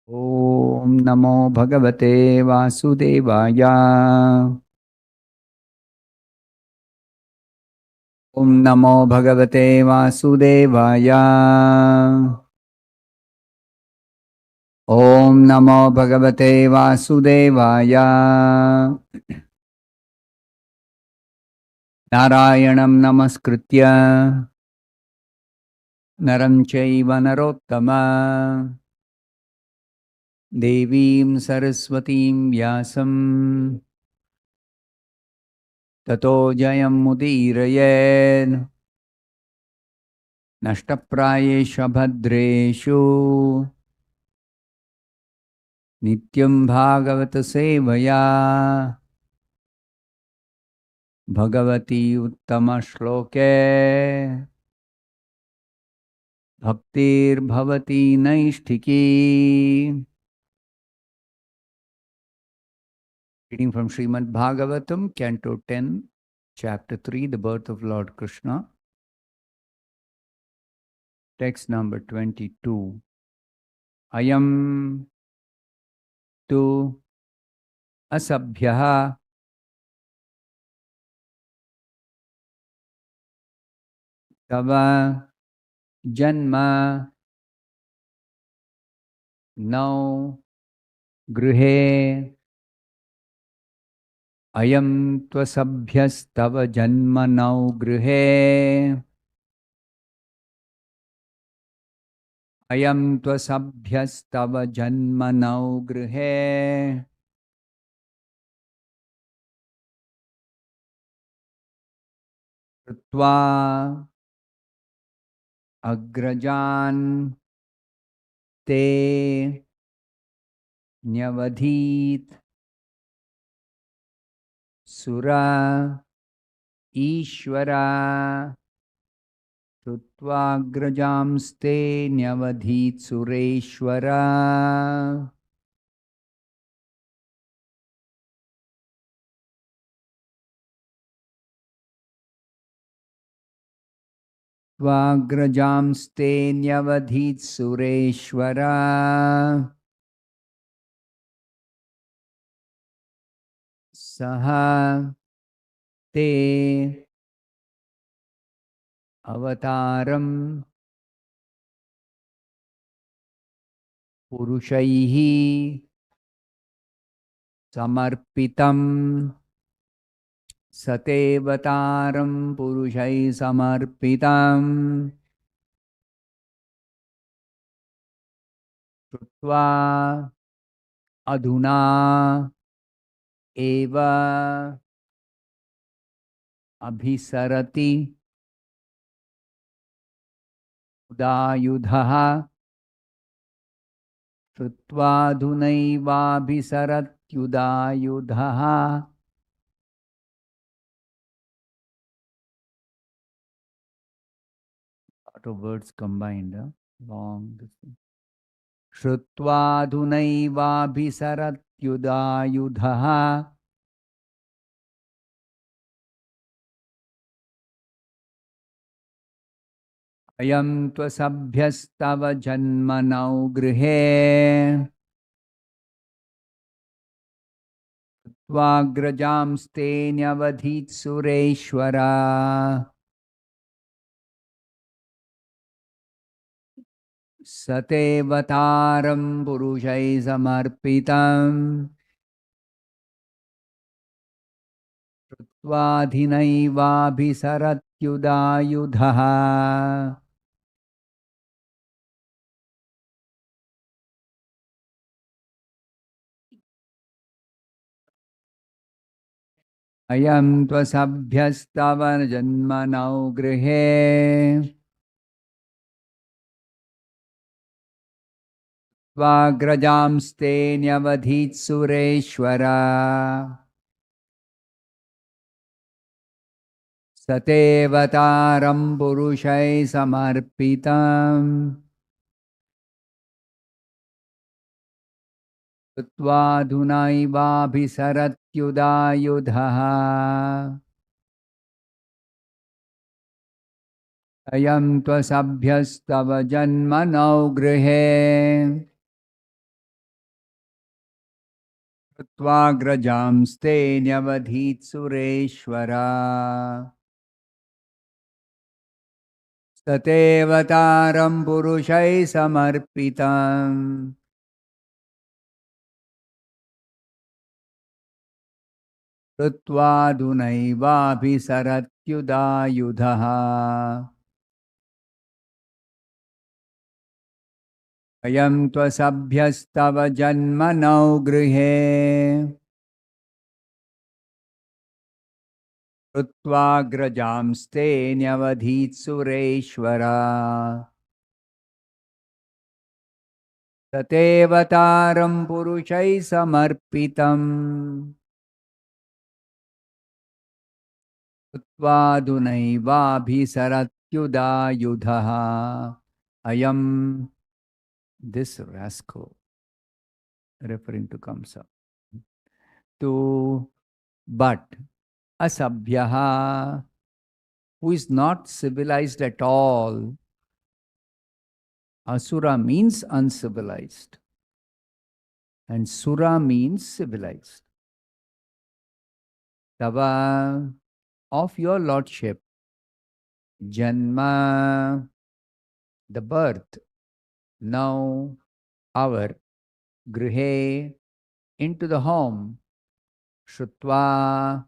ॐ नमो भगवते वासुदेवाय। ॐ नमो भगवते वासुदेवाय। ॐ नमो भगवते वासुदेवाय। नारायणं नमस्कृत्य नरं चैव नरोत्तमं देवीं सरस्वतीं व्यासं ततो जयमुदीरयेत्। नष्टप्रायेषु भद्रेषु नित्यं भागवत सेवया भगवती उत्तम श्लोके भक्तिर्भवती नैष्ठिकी. Reading from Srimad Bhagavatam, Canto 10, Chapter 3, The Birth of Lord Krishna. Text number 22. Ayam tu asabhyaha tava janma nau gruhe. Ayam tvasabhyastava janma nau gruhe. Ayam tvasabhyastava janma nau gruhe. Krutva agrajan te nyavadhit sura ishvara. Krutvagrajamste nyavadhit sureshvara. Krutvagrajamste nyavadhit sureshvara. Saha te avataram purushaihi samarpitam. Satevataram purushai samarpitam. Krutva adhuna eva abhisarati udayudha. Krutva adhunaiva abhisaratyudayudha. Lot of words combined, long distance. Shrutva adhunaiva abhisaratyudayudha. Ayam tvasabhyastava janmanau grihe. Tvagrajamste nyavadhit sureshvara. Satevataram purushai samarpitam. Krutva adhinaivabhisaratyudayudha. Ayam tvasabhyastava janmanau grihe. Tvagrajamste nyavadhit sureshvara. Satevataram purushai samarpitam. Tutvadhunaivabhisaratyudayudha. Ayam tvasabhyastava janmanau grihe. त्वाग्रजांस्ते न्यवधीत् सुरेश्वरा सतेवतारं पुरुषैः समर्पितम् कृत्वाधुनैवाभिसरत्युदायुधः अयं त्वसभ्यस्तव जन्मनौ गृहे कृत्वाग्रजांस्ते न्यवधीत् सुरेश्वरा ततेवतारं पुरुषैः समर्पितम् कृत्वाधुनैवाभिसरत्युदायुधः अयं this rascal referring to Kamsa to but asabhyaha who is not civilized at all. Asura means uncivilized and Sura means civilized. Tava of your lordship, Janma, the birth, now our Grihe, into the home, Shrutva,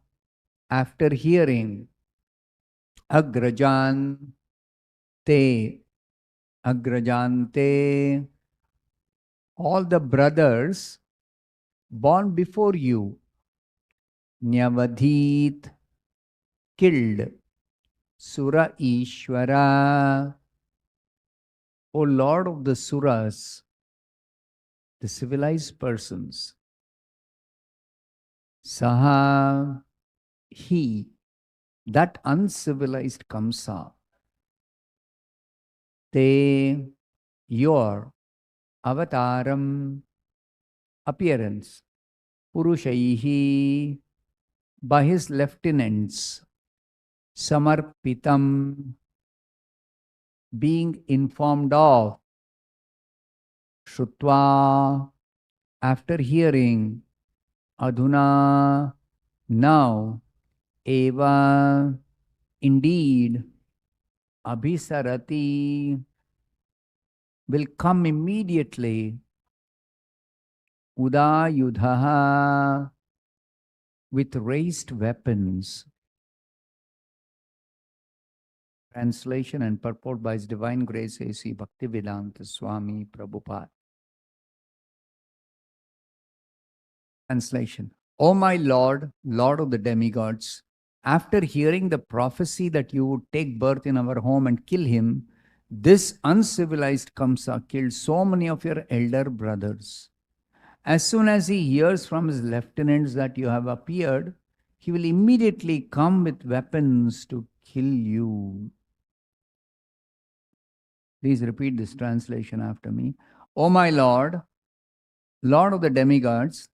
after hearing, Agrajan, te, Agrajante, all the brothers born before you, Nyavadhit, killed, Sura Ishwara, O Lord of the Suras, the civilized persons, Saha, he, that uncivilized Kamsa, te, your avataram, appearance, Purushaihi, by his lieutenants, Samarpitam, being informed of, Shrutva, after hearing, Adhuna, now, Eva, indeed, Abhisarati, will come immediately, Udayudhaha, with raised weapons. Translation and purport by His Divine Grace A.C. Bhaktivedanta Swami Prabhupada. Translation. O my Lord, Lord of the demigods, after hearing the prophecy that you would take birth in our home and kill him, this uncivilized Kamsa killed so many of your elder brothers. As soon as he hears from his lieutenants that you have appeared, he will immediately come with weapons to kill you. Please repeat this translation after me. O my Lord, Lord of the demigods,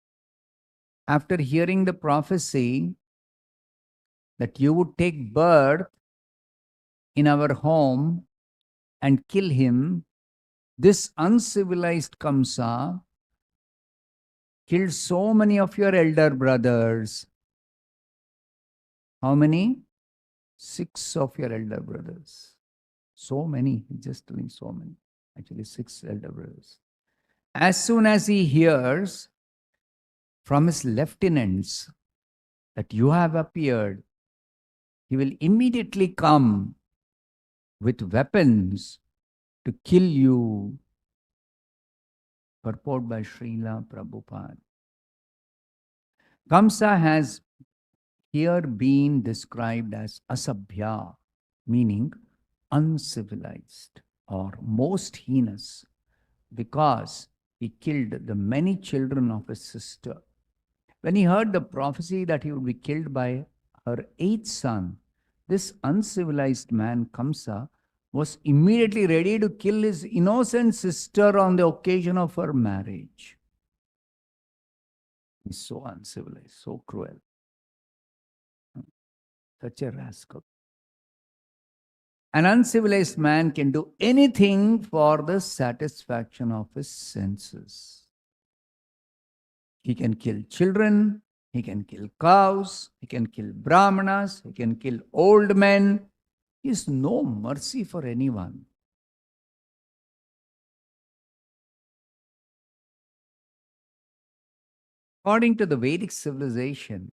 after hearing the prophecy that you would take birth in our home and kill him, this uncivilized Kamsa killed so many of your elder brothers. How many? 6 of your elder brothers. So many, just telling so many. Actually, 6 elder brothers. As soon as he hears from his lieutenants that you have appeared, he will immediately come with weapons to kill you. Purport by Srila Prabhupada. Kamsa has here been described as asabhya, meaning uncivilized or most heinous, because he killed the many children of his sister. When he heard the prophecy that he would be killed by her 8th son, this uncivilized man, Kamsa, was immediately ready to kill his innocent sister on the occasion of her marriage. He's so uncivilized, so cruel. Such a rascal. An uncivilized man can do anything for the satisfaction of his senses. He can kill children, he can kill cows, he can kill brahmanas, he can kill old men. He has no mercy for anyone. According to the Vedic civilization,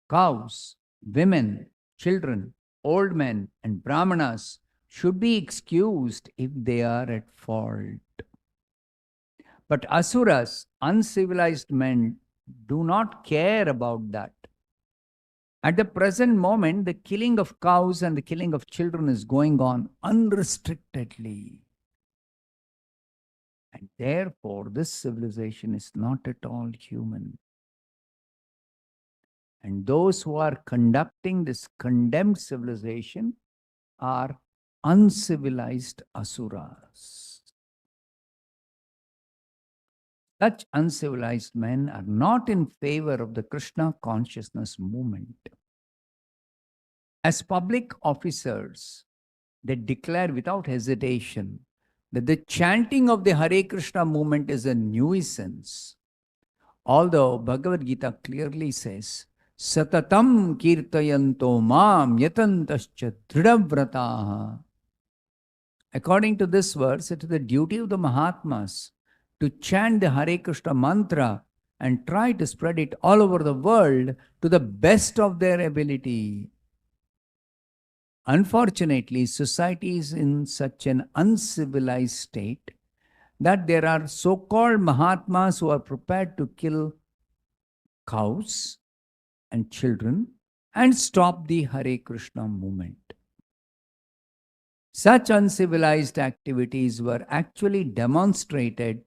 cows, women, children, old men, and brahmanas should be excused if they are at fault. But asuras, uncivilized men, do not care about that. At the present moment, the killing of cows and the killing of children is going on unrestrictedly. And therefore, this civilization is not at all human. And those who are conducting this condemned civilization are uncivilized asuras. Such uncivilized men are not in favor of the Krishna consciousness movement. As public officers, they declare without hesitation that the chanting of the Hare Krishna movement is a nuisance. Although Bhagavad Gita clearly says, Satatam kirtayanto mam yatantascha dridhavrataha. According to this verse, it is the duty of the Mahatmas to chant the Hare Krishna mantra and try to spread it all over the world to the best of their ability. Unfortunately, society is in such an uncivilized state that there are so-called Mahatmas who are prepared to kill cows and children and stop the Hare Krishna movement. Such uncivilized activities were actually demonstrated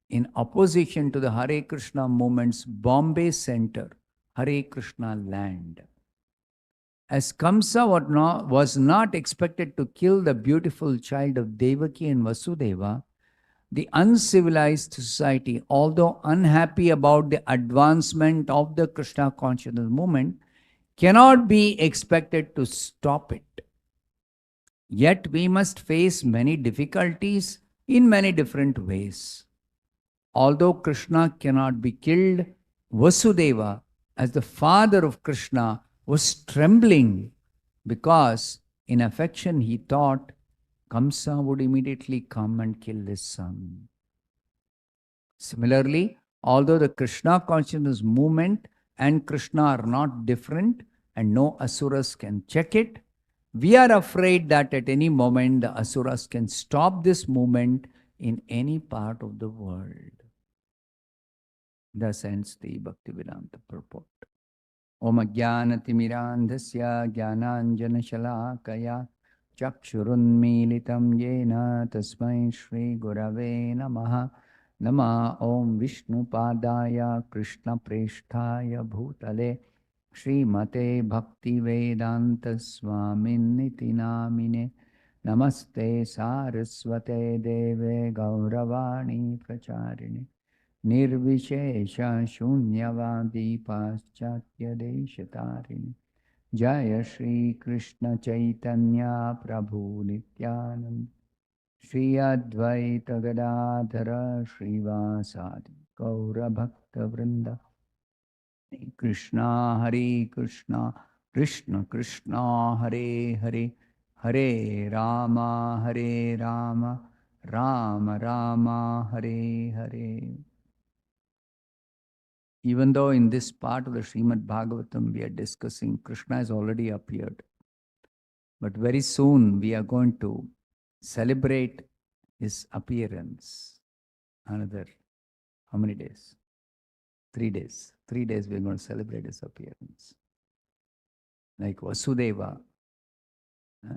in opposition to the Hare Krishna movement's Bombay center, Hare Krishna land. As Kamsa was not expected to kill the beautiful child of Devaki and Vasudeva, the uncivilized society, although unhappy about the advancement of the Krishna consciousness movement, cannot be expected to stop it. Yet we must face many difficulties in many different ways. Although Krishna cannot be killed, Vasudeva, as the father of Krishna, was trembling because in affection he thought Kamsa would immediately come and kill his son. Similarly, although the Krishna consciousness movement and Krishna are not different and no asuras can check it, we are afraid that at any moment the asuras can stop this movement in any part of the world. Thus ends the Bhaktivedanta purport. Om Ajnanatimidandhasya Jnananjanashalakaya Chakshurunmilitam Yena Tasmai Shri Gurave Namaha. Nama Om Vishnu Padaya Krishna Presthaya Bhutale Srimate Bhakti Vedanta Swaminiti Namine. Namaste Saraswate Deve Gauravani Pracharini Nirvishesha Shunyavadi Paschatya Deshatarini. Jaya Shri Krishna Chaitanya Prabhu Nityanand Shri Advaita Gadadhara Srivasadi Gaura Bhakta Vrinda. Krishna Hare Krishna Krishna Krishna Hare Hare Hare Rama Hare Rama Rama Rama Hare Hare. Even though in this part of the Srimad Bhagavatam we are discussing Krishna has already appeared, but very soon we are going to celebrate his appearance. Another, how many days? 3 days. 3 days we are going to celebrate his appearance. Like Vasudeva,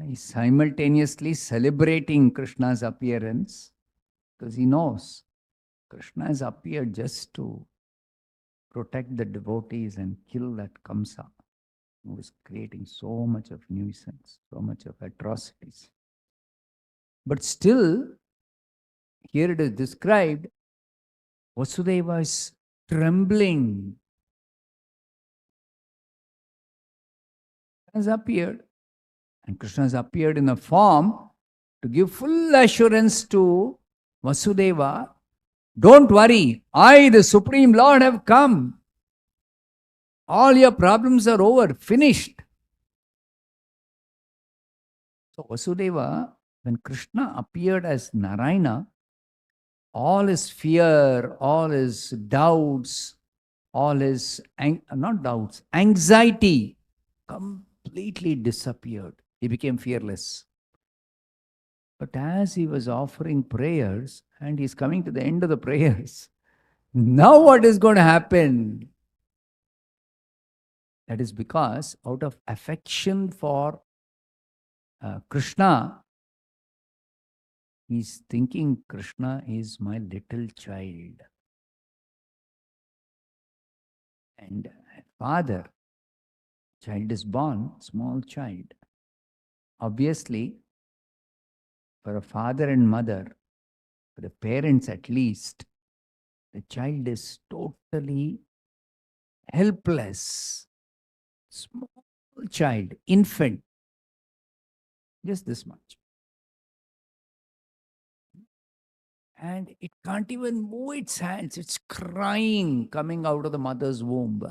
he's simultaneously celebrating Krishna's appearance because he knows Krishna has appeared just to protect the devotees and kill that Kamsa, who is creating so much of nuisance, so much of atrocities. But still, here it is described, Vasudeva is trembling. Has appeared. And Krishna has appeared in a form to give full assurance to Vasudeva Don't worry. I, the Supreme Lord, have come. All your problems are over, finished. So Vasudeva, when Krishna appeared as Narayana, all his fear, all his doubts, all his, not doubts, anxiety completely disappeared. He became fearless. But as he was offering prayers, and he's coming to the end of the prayers, now what is going to happen? That is because out of affection for Krishna, he's thinking Krishna is my little child. And father, child is born, small child. Obviously, for a father and mother, for the parents at least, the child is totally helpless. Small child, infant, just this much. And it can't even move its hands. It's crying coming out of the mother's womb.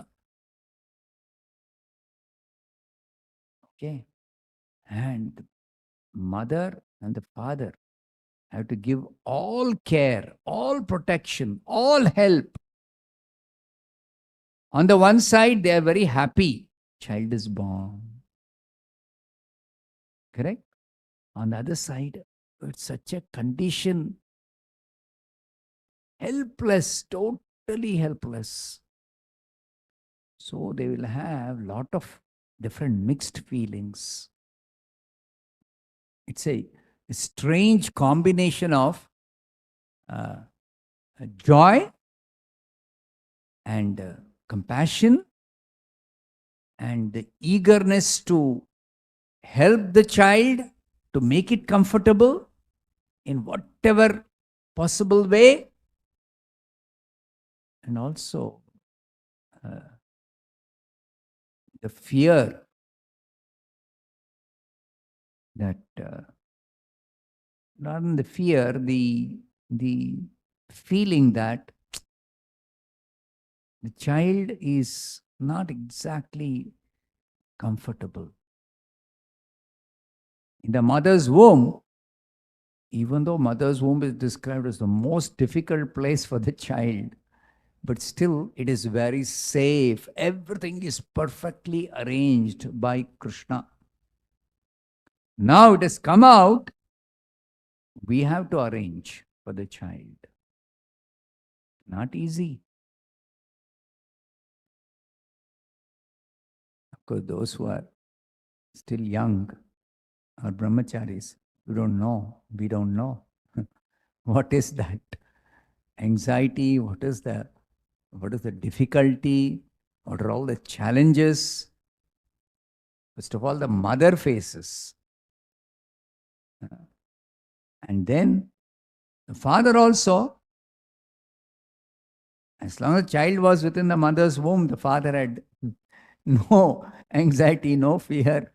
Okay. And the mother and the father have to give all care, all protection, all help. On the one side, they are very happy. Child is born. Correct? On the other side, it's such a condition. Helpless, totally helpless. So they will have a lot of different mixed feelings. It's a strange combination of joy and compassion and the eagerness to help the child, to make it comfortable in whatever possible way, and also the fear that rather than the fear, the feeling that the child is not exactly comfortable. In the mother's womb, even though mother's womb is described as the most difficult place for the child, but still it is very safe. Everything is perfectly arranged by Krishna. Now it has come out, we have to arrange for the child. Not easy. Of course, those who are still young or brahmacharis, we don't know. What is that? Anxiety, what is the difficulty? What are all the challenges? First of all, the mother faces. And then the father also. As long as the child was within the mother's womb, the father had no anxiety, no fear,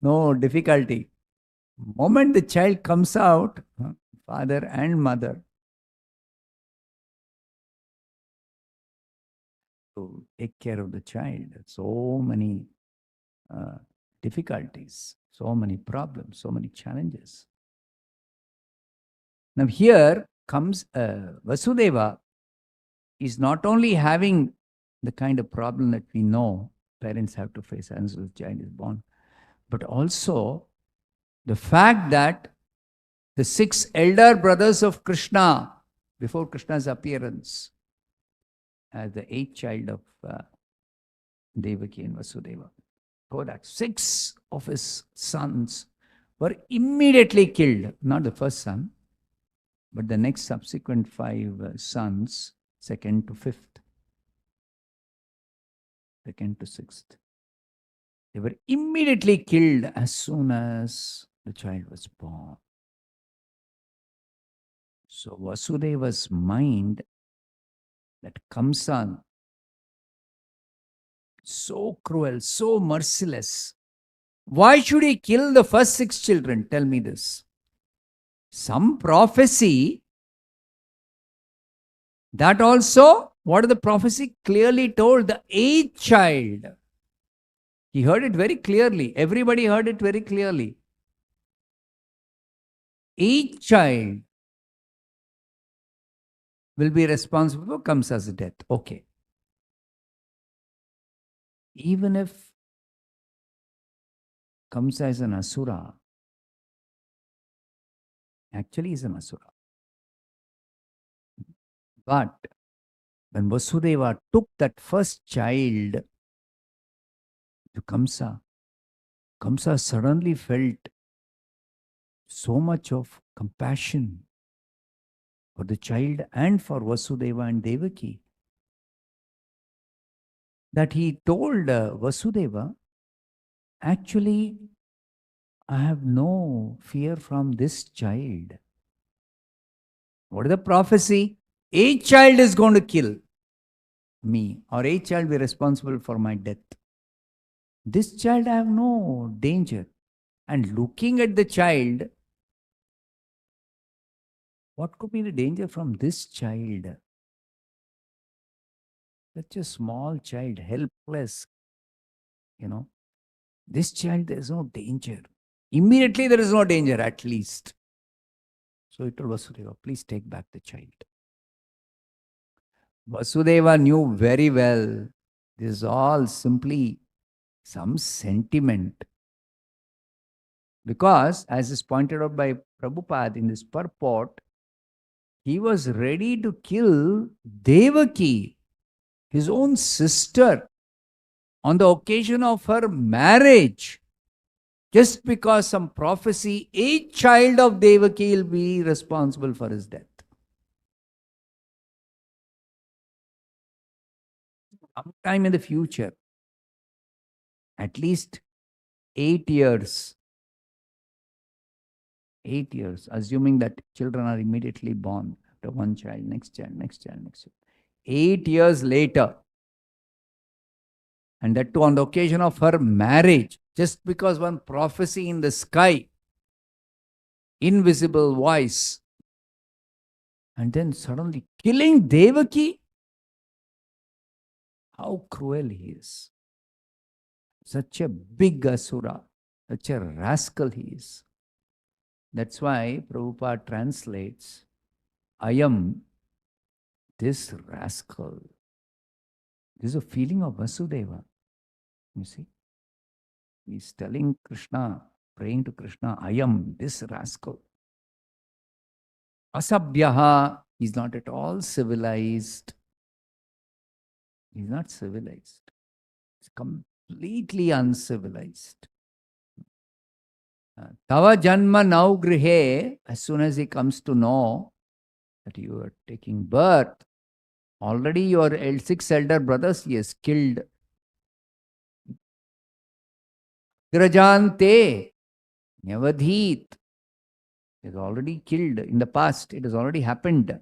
no difficulty. The moment the child comes out, father and mother to take care of the child. So many difficulties, so many problems, so many challenges. Now here comes Vasudeva is not only having the kind of problem that we know parents have to face as the child is born, but also the fact that the 6 elder brothers of Krishna, before Krishna's appearance, as the 8th child of Devaki and Vasudeva, so that 6 of his sons were immediately killed. Not the first son, but the next subsequent 5 sons, 2nd to 5th, 2nd to 6th. They were immediately killed as soon as the child was born. So Vasudeva's mind that comes on, so cruel, so merciless. Why should he kill the first 6 children? Tell me this. Some prophecy That also, what the prophecy clearly told, the eighth child. He heard it very clearly. Everybody heard it very clearly. Each child will be responsible for Kamsa's death. Okay. Even if Kamsa is an asura, actually he's an asura. But when Vasudeva took that first child to Kamsa, Kamsa suddenly felt so much of compassion for the child and for Vasudeva and Devaki that he told Vasudeva, actually, I have no fear from this child. What is the prophecy? A child is going to kill me, or a child will be responsible for my death. This child, I have no danger. And looking at the child, what could be the danger from this child? Such a small child, helpless, This child, there is no danger. Immediately, there is no danger, at least. So he told Vasudeva, please take back the child. Vasudeva knew very well this is all simply some sentiment. Because, as is pointed out by Prabhupada in this purport, he was ready to kill Devaki, his own sister, on the occasion of her marriage. Just because some prophecy, a child of Devaki will be responsible for his death. Sometime in the future, at least 8 years, assuming that children are immediately born after one child, next child, next child, next child. 8 years later, and that too on the occasion of her marriage, just because one prophecy in the sky, invisible voice, and then suddenly killing Devaki. How cruel he is. Such a big asura, such a rascal he is. That's why Prabhupada translates, I am this rascal. This is a feeling of Vasudeva. You see? He's telling Krishna, praying to Krishna, I am this rascal. Asabhyaha, he's not at all civilized. He's not civilized. He's completely uncivilized. Tava janma now grihe, as soon as he comes to know that you are taking birth, already your 6 elder brothers he has killed. Grajante, Nyavadhit, he has already killed in the past. It has already happened.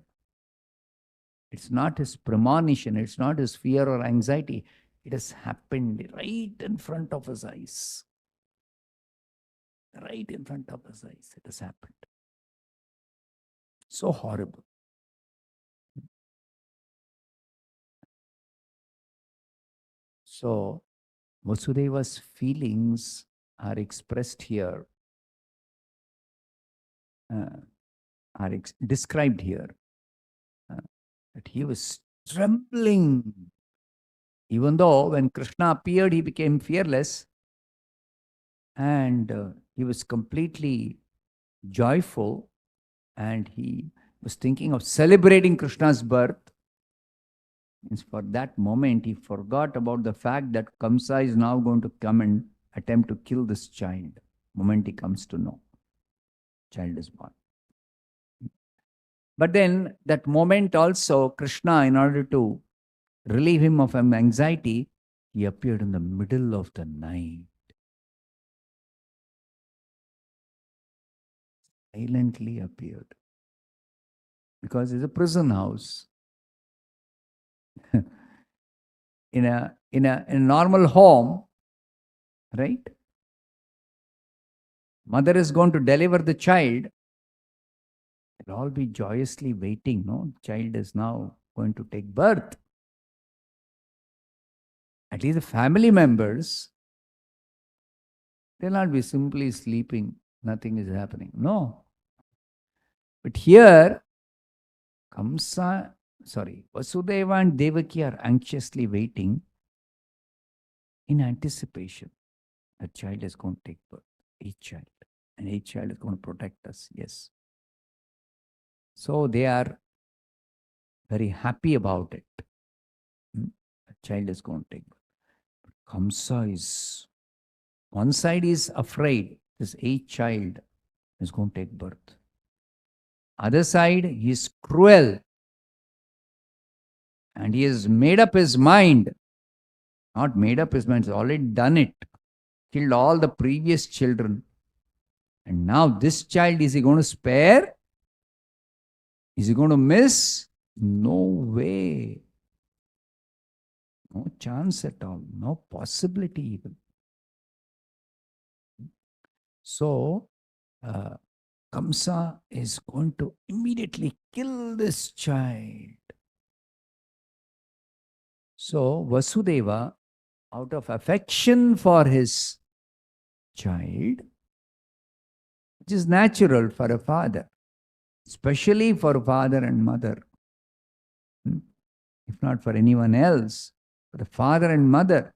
It's not his premonition, it's not his fear or anxiety. It has happened right in front of his eyes. Right in front of his eyes, it has happened. So horrible. So, Vasudeva's feelings are expressed here, described here. That he was trembling. Even though when Krishna appeared, he became fearless and he was completely joyful and he was thinking of celebrating Krishna's birth. Means for that moment, he forgot about the fact that Kamsa is now going to come and attempt to kill this child. Moment he comes to know, child is born. But then that moment also, Krishna, in order to relieve him of anxiety, he appeared in the middle of the night. Silently appeared. Because it's a prison house. in a normal home, right? Mother is going to deliver the child. They'll all be joyously waiting, no? Child is now going to take birth. At least the family members, they'll not be simply sleeping, nothing is happening. No. But here, Vasudeva and Devaki are anxiously waiting in anticipation. A child is going to take birth, a child. And a child is going to protect us, yes. So they are very happy about it. A child is going to take birth. But Kamsa is, one side is afraid, this a child is going to take birth. Other side, he is cruel. And he has made up his mind. Not made up his mind, he's already done it. Killed all the previous children. And now this child, is he going to spare? Is he going to miss? No way. No chance at all. No possibility even. So, Kamsa is going to immediately kill this child. So, Vasudeva, out of affection for his child, which is natural for a father, especially for father and mother, if not for anyone else, for the father and mother,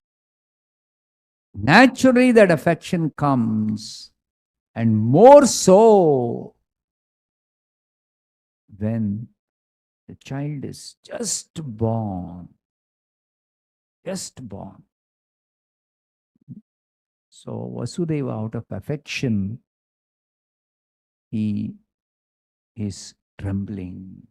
naturally that affection comes, and more so when the child is just born. Just born. So Vasudeva, out of affection, he is trembling.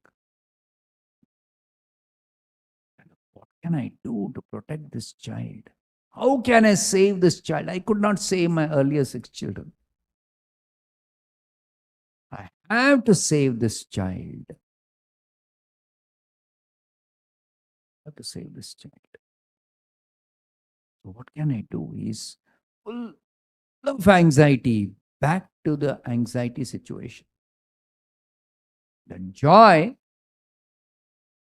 What can I do to protect this child? How can I save this child? I could not save my earlier 6 children. I have to save this child. I have to save this child. So what can I do? He's full of anxiety. Back to the anxiety situation. The joy,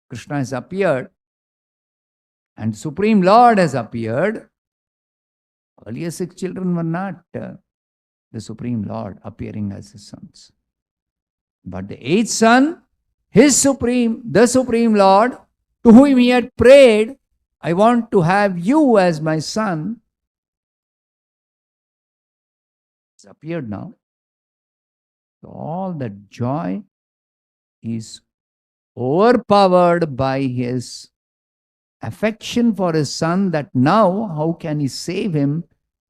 Krishna has appeared, and Supreme Lord has appeared. Earlier 6 children were not the Supreme Lord appearing as his sons. But the 8th son, the Supreme Lord, to whom he had prayed, I want to have you as my son, has appeared now. So all that joy is overpowered by his affection for his son, that now how can he save him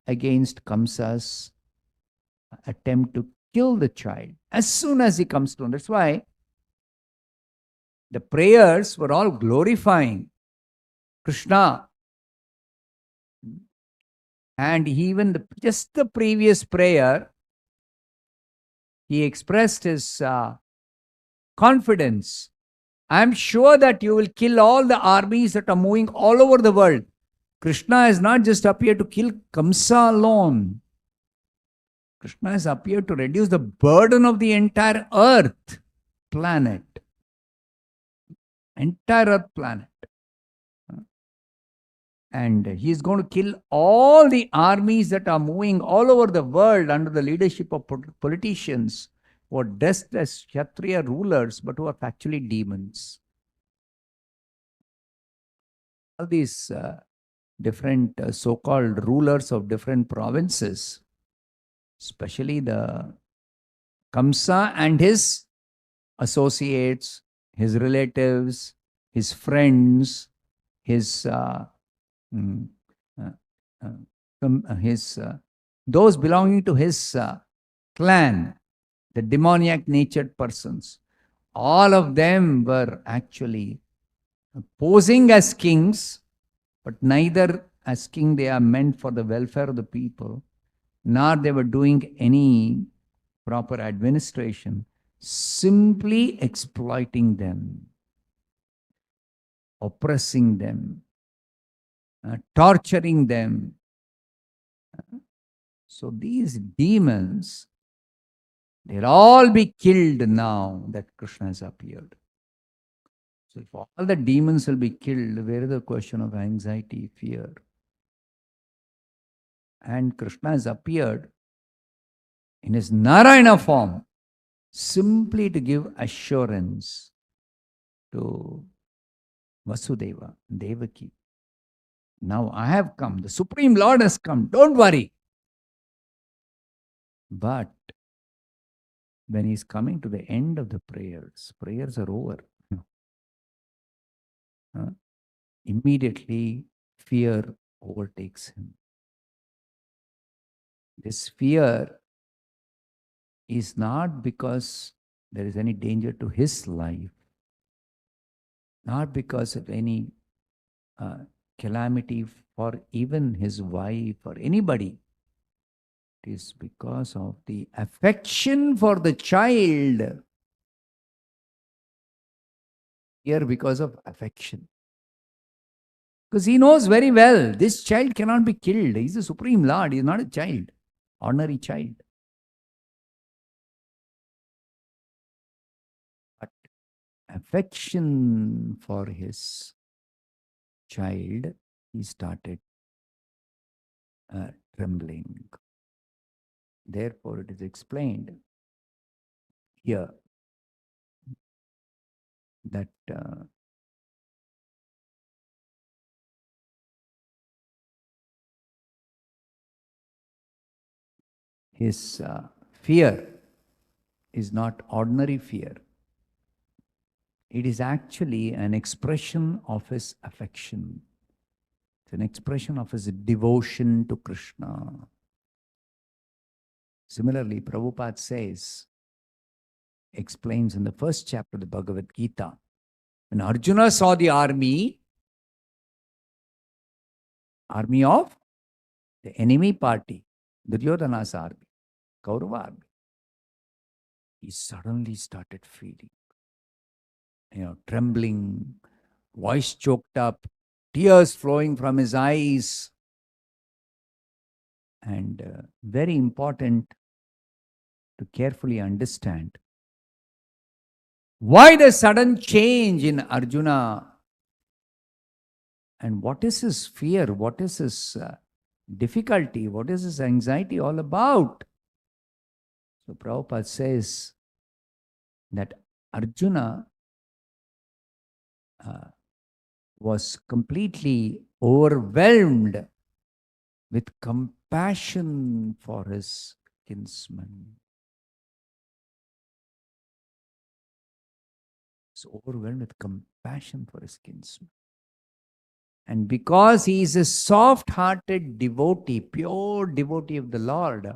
against Kamsa's attempt to kill the child as soon as he comes to him. That's why the prayers were all glorifying Krishna. And even just the previous prayer, he expressed his confidence. I am sure that you will kill all the armies that are moving all over the world. Krishna has not just appeared to kill Kamsa alone. Krishna has appeared to reduce the burden of the entire earth planet. Entire earth planet. And he is going to kill all the armies that are moving all over the world under the leadership of politicians who are dressed as Kshatriya rulers, but who are actually demons. All these different so-called rulers of different provinces, especially the Kamsa and his associates, his relatives, his friends, those belonging to his clan, the demoniac natured persons, all of them were actually posing as kings, but neither as king they are meant for the welfare of the people, nor they were doing any proper administration, simply exploiting them, oppressing them, torturing them. So these demons, they'll all be killed now that Krishna has appeared. So if all the demons will be killed, where is the question of anxiety, fear? And Krishna has appeared in his Narayana form simply to give assurance to Vasudeva, Devaki. Now I have come, the Supreme Lord has come, don't worry. But when he's coming to the end of the prayers are over. Immediately fear overtakes him. This fear is not because there is any danger to his life, not because of any calamity for even his wife or anybody. It is because of the affection for the child. Here, because of affection. Because he knows very well this child cannot be killed. He's the Supreme Lord. He's not a child, ordinary child. But affection for his child, he started trembling. Therefore, it is explained here that his fear is not ordinary fear. It is actually an expression of his affection. It's an expression of his devotion to Krishna. Similarly, Prabhupada explains in the first chapter of the Bhagavad Gita, when Arjuna saw the army of the enemy party, Duryodhana's army, Kaurava army, he suddenly started feeling, trembling, voice choked up, tears flowing from his eyes. And very important to carefully understand why the sudden change in Arjuna and what is his fear, what is his difficulty, what is his anxiety all about. So Prabhupada says that Arjuna was completely overwhelmed with compassion for his kinsman. He's overwhelmed with compassion for his kinsman. And because he is a soft-hearted devotee, pure devotee of the Lord,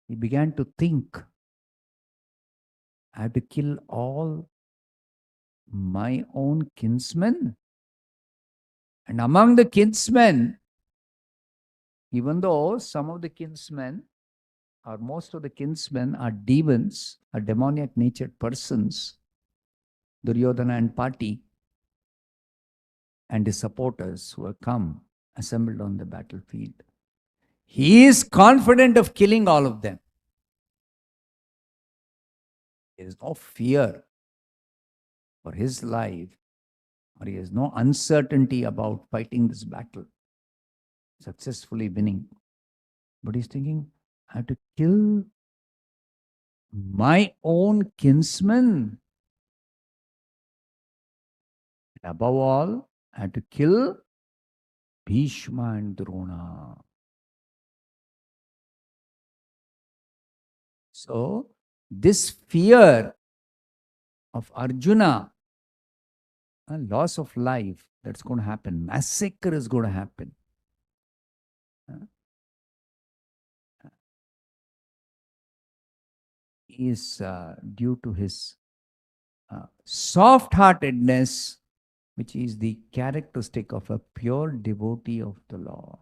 he began to think, I have to kill all my own kinsmen. And among the kinsmen, even though some of the kinsmen or most of the kinsmen are demons, are demoniac natured persons, Duryodhana and party, and his supporters who have come, assembled on the battlefield. He is confident of killing all of them. There is no fear for his life, or he has no uncertainty about fighting this battle, successfully winning. But he's thinking, I have to kill my own kinsman. Above all, I have to kill Bhishma and Drona. So, this fear of Arjuna, a loss of life, that's going to happen. Massacre is going to happen. Is due to his soft-heartedness, which is the characteristic of a pure devotee of the Lord.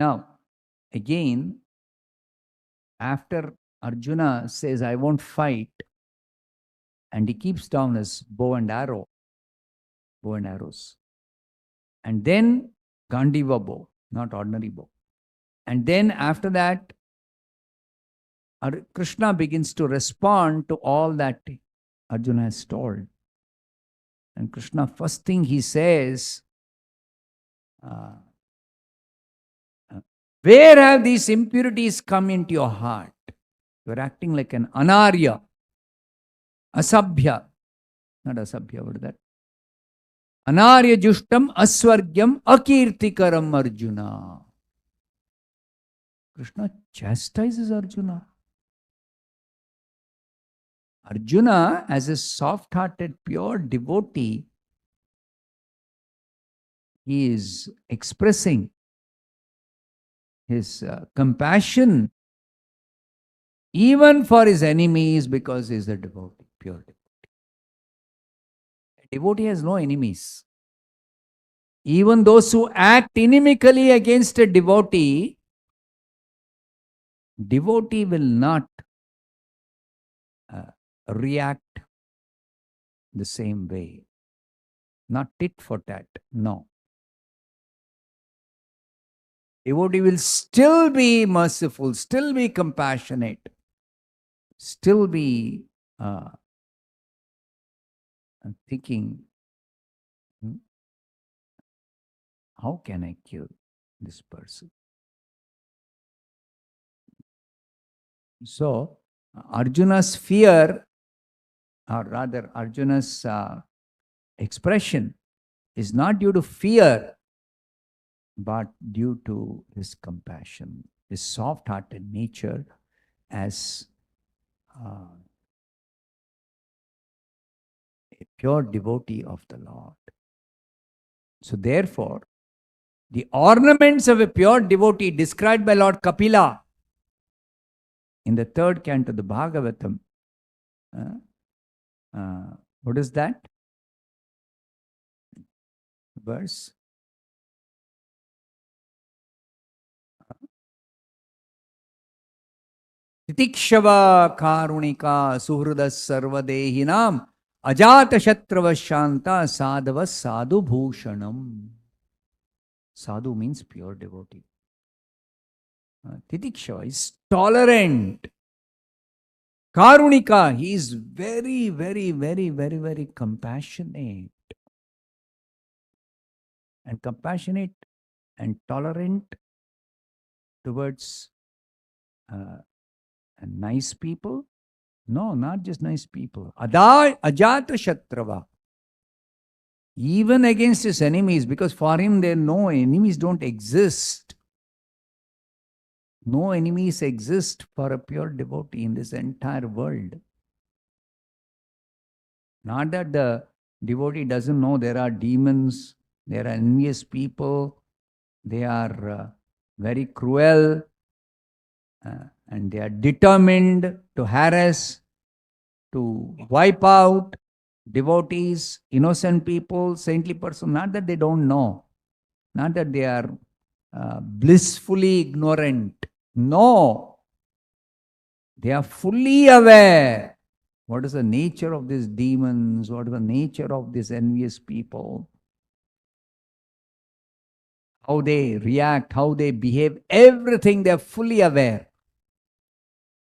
Now, again, after Arjuna says, I won't fight, and he keeps down his bow and arrows. And then Gandiva bow, not ordinary bow. And then after that, Krishna begins to respond to all that Arjuna has told. And Krishna, first thing he says, where have these impurities come into your heart? You're acting like an anarya, asabhya. Not asabhya, what is that? Anarya jushtam aswargyam akirtikaram Arjuna. Krishna chastises Arjuna. Arjuna, as a soft-hearted, pure devotee, he is expressing his compassion even for his enemies because he is a devotee, pure devotee. A devotee has no enemies. Even those who act inimically against a devotee will not react the same way. Not tit for tat, no. Devotee will still be merciful, still be compassionate, still be thinking, how can I kill this person? So, Arjuna's fear, or rather Arjuna's expression, is not due to fear, but due to his compassion, his soft-hearted nature as a pure devotee of the Lord. So therefore, the ornaments of a pure devotee described by Lord Kapila in the 3rd canto of the Bhagavatam. What is that? Verse. Titikshava karunika suhrudas sarvadehinam ajata shatrava shanta sadhava sadhu bhushanam. Sadhu means pure devotee. Titikshava is tolerant. Karunika, he is very, very, very, very, very compassionate. And compassionate and tolerant towards nice people. No, not just nice people. Ajata shatrava. Even against his enemies, because for him there no enemies don't exist. No enemies exist for a pure devotee in this entire world. Not that the devotee doesn't know there are demons, there are envious people, they are very cruel, and they are determined to harass, to wipe out devotees, innocent people, saintly persons. Not that they don't know, not that they are blissfully ignorant. No, they are fully aware. What is the nature of these demons? What is the nature of these envious people? How they react, how they behave, everything they are fully aware.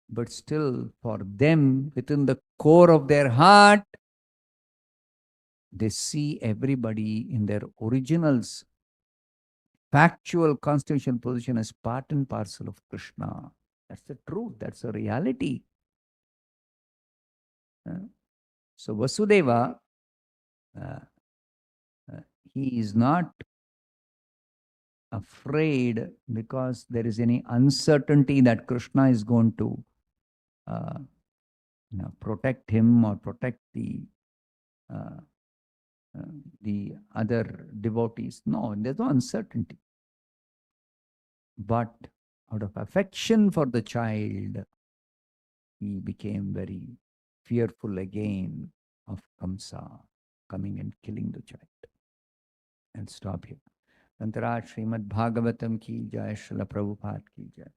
But still, for them, within the core of their heart, they see everybody in their originals, factual constitutional position as part and parcel of Krishna. That's the truth. That's the reality. So Vasudeva, he is not afraid because there is any uncertainty that Krishna is going to protect him or protect the other devotees. No, there's no uncertainty. But out of affection for the child, he became very fearful again of Kamsa coming and killing the child. And stop here. Antaraj Srimad Bhagavatam ki jai, Srila Prabhupada ki jai.